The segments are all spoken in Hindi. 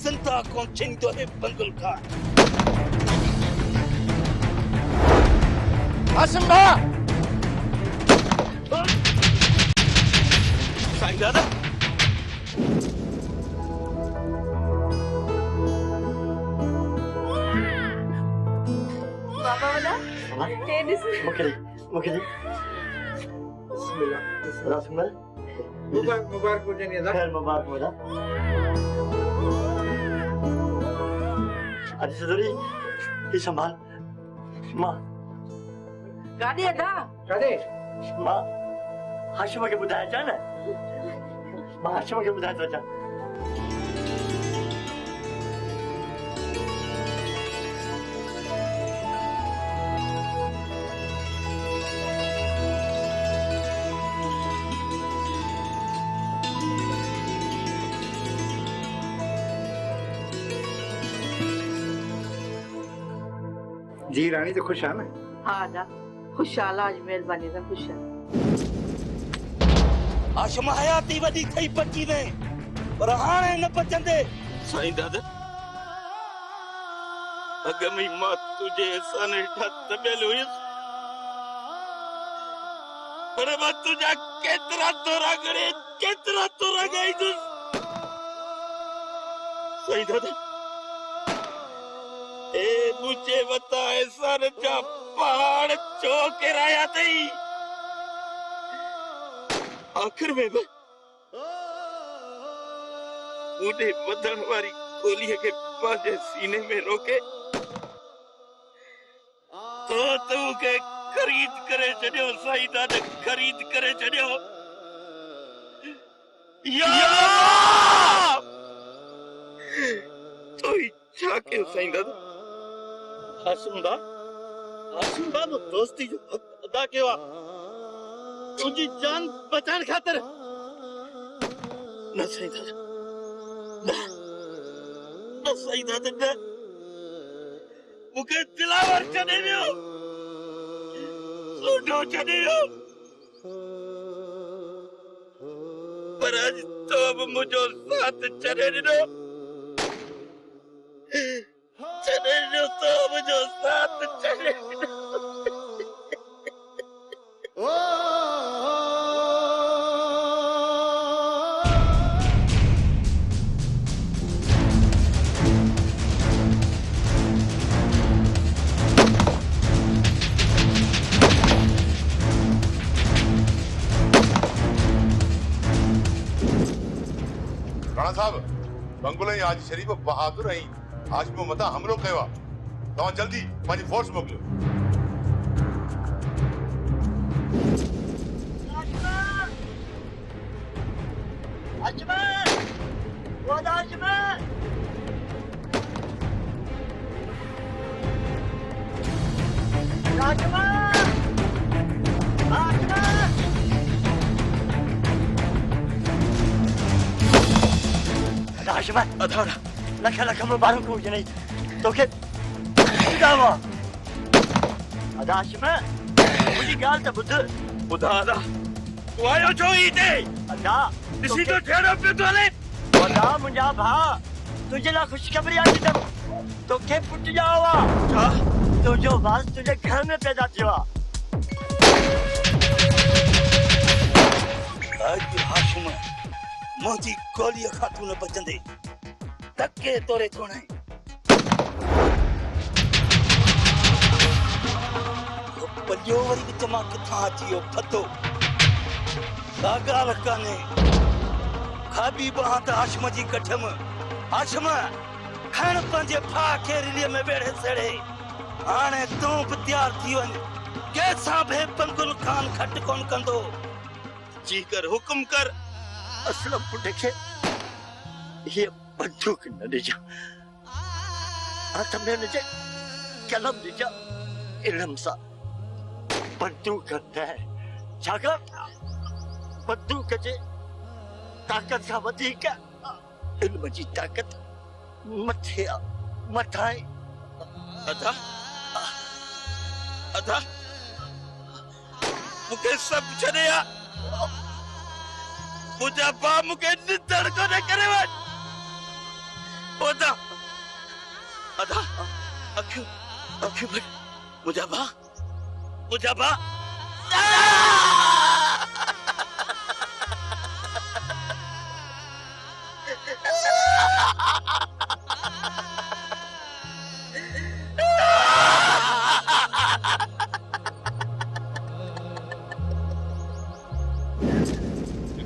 जिंदा कौन चिंतो है बंगुल खान हाशिम भाई साईं दादा बाबा वाला टेनिस मुकरी बिस्मिल्लाह रसमल मुबारक हो जाने दा खैर मुबारक हो जा अज सदरी ये संभाल मां गाड़ी अदा कादे मां हाशिम के बुधाया जा ना मां हाशिम के बुधाया जा जी रानी तो खुश है ना हाँ दा खुशहाल आज मेहरबानी दा खुश है आशमा हयाती वडी थई पची वे पर हाणे न पचंदे साईं दादा अगमी मां तुझे सन तबेल हुयस पर मां तुझा केतरा तोरा गई तू साईं दादा ए मुझे बता सर जा पहाड़ चौके राया तई आखिर में मुझे बदन वाली गोली के पाजे सीने में रोके तो तू के खरीद करे चढ़ियो साईं दादा खरीद करे चढ़ियो या तो इच्छा के साईं दादा हाशिम बा तो दोस्ती जो हक अदा कयो तुझी जान बचाण खातिर न साईं दादा न साईं दादा न मुखे दिलावर छॾे ॾियो सुठो छॾे ॾियो पर अॼु तो बि मुंहिंजो साथ छॾे ॾिनो चले तो मुझे साथ चले राणा साहब बंगुल आज शरीफ बहादुर आई हाशिम मता हमलो कयो तव्हां जल्दी पंहिंजी फोर्स मोकिलियो हाशिम अधारा लख मुबारक हो जने तो के दावा अदा हाशिम मुझी गाल त बुधा अदा तू आयो छो ई ते अदा दिसी तो ठेड़ो पे तो ले अदा मुंजा भा तुझे ला खुशखबरी आज तक तो के पुट जावा छा तो जो वास तुझे घर में पैदा थिया आज हाशिम मोजी गोली खातू न बचंदे धक्के तोरे थोणे पलियो वरी विच मां किथां अचियो पतो सागाल काने खाबी बहां त हाशिम जी कठम हाशिम खण पंहिंजे फा खे रिलीअ में वेड़े सेड़े हाणे तूं बि तयार थी वञ कंहिंसां बि बंगुल खान खट कोन कंदो जी कर हुकुम कर असलम पुट खे ये बंदूक न ॾिजा हथ में हुनजे कलम ॾिजा इल्म सां बंदूक न छाकाणि बंदूक जे ताक़त खां वधीक इल्म जी ताक़त मथा आहे अदा अदा मुखे सब छड़े आ मुझा बा मुखे निदड़ को न करे वन अदा अदा अखियूं अखियूं भर मुजाबा मुजाबा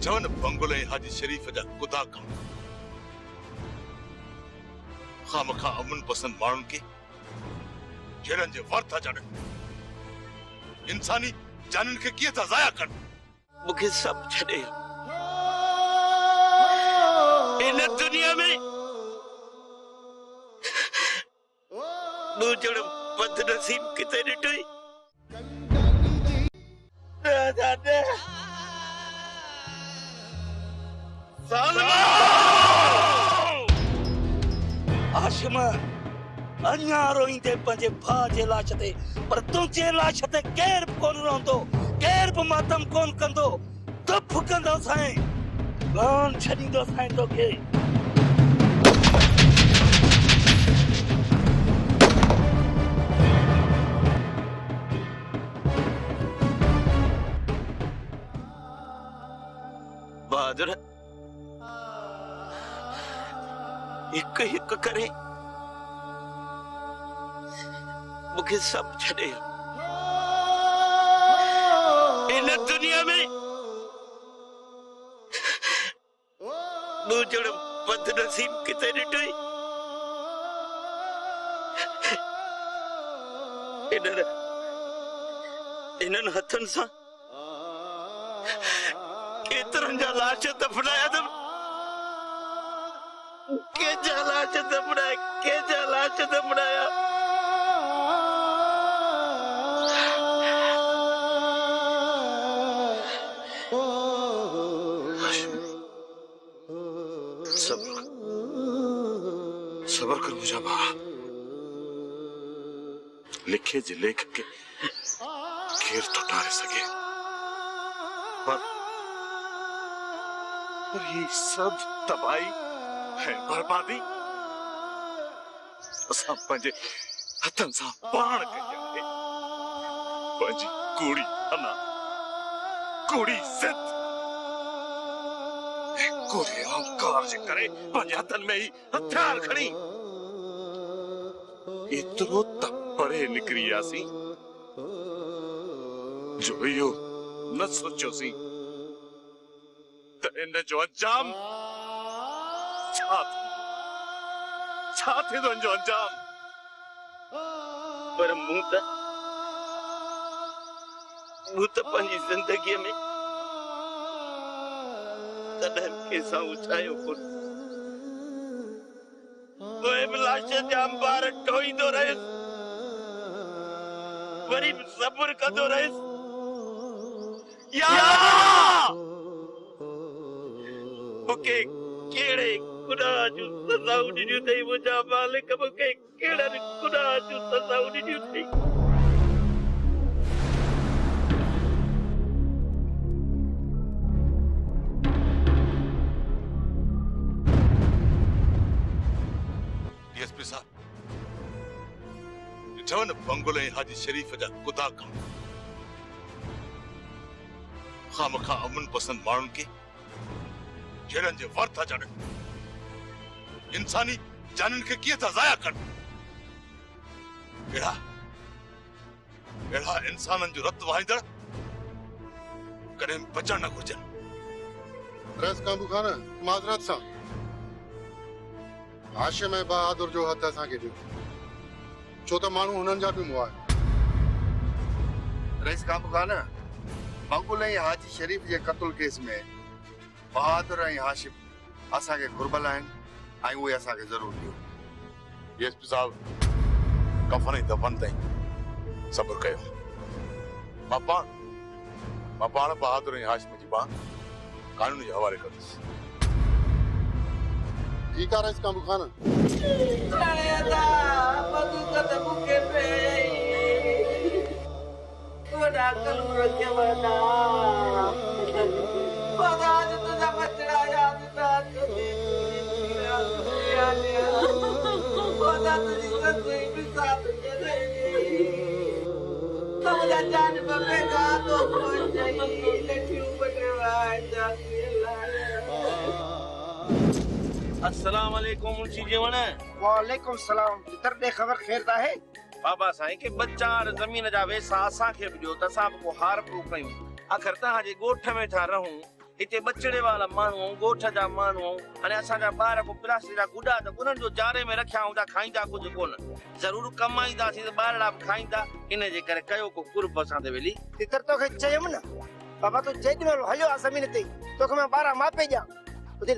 जवन बंगुल हाजी शरीफ जा खुदा कम खामखा अमन पसंद माण्हुनि खे जहिड़नि जे वर था चढ़नि इंसानी जाननि खे कीअं था ज़ाया कनि मूंखे सभु छॾे इन दुनिया में मूं जहिड़ो बदनसीब किथे ॾिठो ई हाशिम अञा रोईंदे पंहिंजे भाउ जे लाश ते पर तुंहिंजे लाश ते केर बि कोन रहंदो केर बि मातम कोन कंदो दुख कंदो साईं कोन छॾींदो साईं तोखे बहादुर हिकु हिकु करे मूंखे सभु छॾे इन दुनिया में मूं जहिड़ो बदनसीब किथे ॾिठो ई इन्हनि हथनि सां केतिरनि जा लाश दफ़नाया अथमि केजा लाश दफ़नाया सबर कर मुजाबा लिखे जे लेख के केर तो टारे सके पर ये सब तबाही है बर्बादी असां पंहिंजे हथनि सां पाण कई आहे पंहिंजी कूड़ी अना कूड़ी इज़त कोई अहंकार जे करे पंहिंजे हथनि में ही हथियार खणी एतिरो त परे निकिरी वियासीं जो इहो न सोचियोसीं त इन जो अंजाम छा थींदो इन जो अंजाम पर मूं त पंहिंजी ज़िंदगीअ में कॾहिं कंहिंसां उछायो कोन पोइ बि लाश जा अंबार टोईंदो रहियुसि वरी बि सब्र कंदो रहियुसि या मूंखे कहिड़े गुनाह जूं सज़ाऊं ॾिनियूं अथई मुंहिंजा मालिक मूंखे कहिड़नि गुनाह जूं सज़ाऊं ॾिनियूं अथई डीएसपी साहब जवन बंगुल हाजी शरीफ जा खुदा कम खामखा अमन पसंद माण्हुनि खे जहिड़नि जे वर था चढ़नि इंसानी जाननि खे कीअं था ज़ाया कनि अहिड़ा इंसाननि जो रत वहाईंदड़ कॾहिं बचण न घुरिजनि रस काबू खान माज़रत सां हाशिम ऐं बहादुर जो हथ असांखे ॾियो छो त माण्हू हुननि जा बि मुआ रईस काबू खान बंगुल ऐं हाजी शरीफ जे क़त्ल केस में बहादुर ऐं हाशिम असांखे घुरबल आहिनि ऐं उहे असांखे ज़रूरु ॾियो डीएसपी साहब कफन ऐं दफन ताईं सब्र कयो मां पाण बहादुर ऐं हाशिम जी बांह कानून जे हवाले कंदुसि ठीकु आहे रईस काबू खान तुझा बचड़ा याद अस्सलाम वालेकुम मुंशी जीवन वालेकुम सलाम तितर दे खबर खैर ता है बाबा साईं के बच्चा जमीन जा वेसा असां खे बि ॾियो त असां बि को हार पूरो कयूं आख़िर तव्हां जे ॻोठ में था रहूं हिते बचड़े वाला माण्हू ॻोठ जा माण्हू हाणे असांजा ॿार को प्लास्टिक जा गुॾा त उन्हनि जो जारे में रखिया हूंदा खाईंदा कुझु कोन ज़रूरु कमाईंदासीं त ॿारड़ा बि खाईंदा इन जे करे कयो को कुर्ब असां ते वेली तितर तो के चयम ना बाबा तो जेॾी महिल हलियो आ ज़मीन ते तोखे मैं 12 मापे ॾियां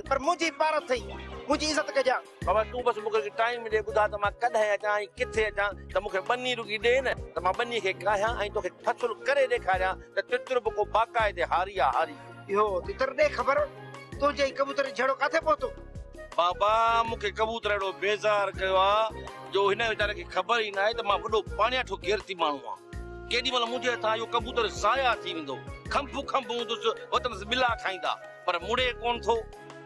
पर मुंहिंजी पार थई मुंहिंजी इज़त कजां बाबा तूं बसि मूंखे टाइम ॾे ॿुधा त मां कॾहिं अचां ऐं किथे अचां त मूंखे बनी रुकी ॾे न त मां बनी खे कहियां ऐं तोखे फसुल करे ॾेखारियां त तितर बि को बाक़ाइदे हारी आहे हारी इहो तितर दे खबर तो जे कबूतर झड़ो काथे पहुतो बाबा मूंखे कबूतर एॾो बेज़ार कयो आहे जो हिन वीचारे खे ख़बर ई न आहे त मां वॾो पाणियाठो गिरती माण्हू आहियां केॾी महिल मुंहिंजे हथां इहो कबूतर ज़ाया थी वेंदो खंभ खंभ हूंदुसि वतनसि ॿिला खाईंदा पर मुड़े कोन थो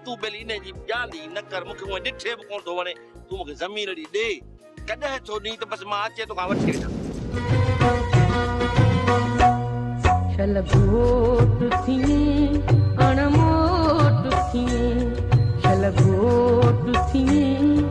तूं बेली इन जी ॻाल्हि ई न कर मूंखे उहे ॾिठे बि कोन थो वणे तूं मूंखे ज़मीन ॾी ॾे कॾहिं थो ॾीं त बसि मां अचे तोखां वठी वञां छलगोट थिए अणमोट थिए छलगोट थिए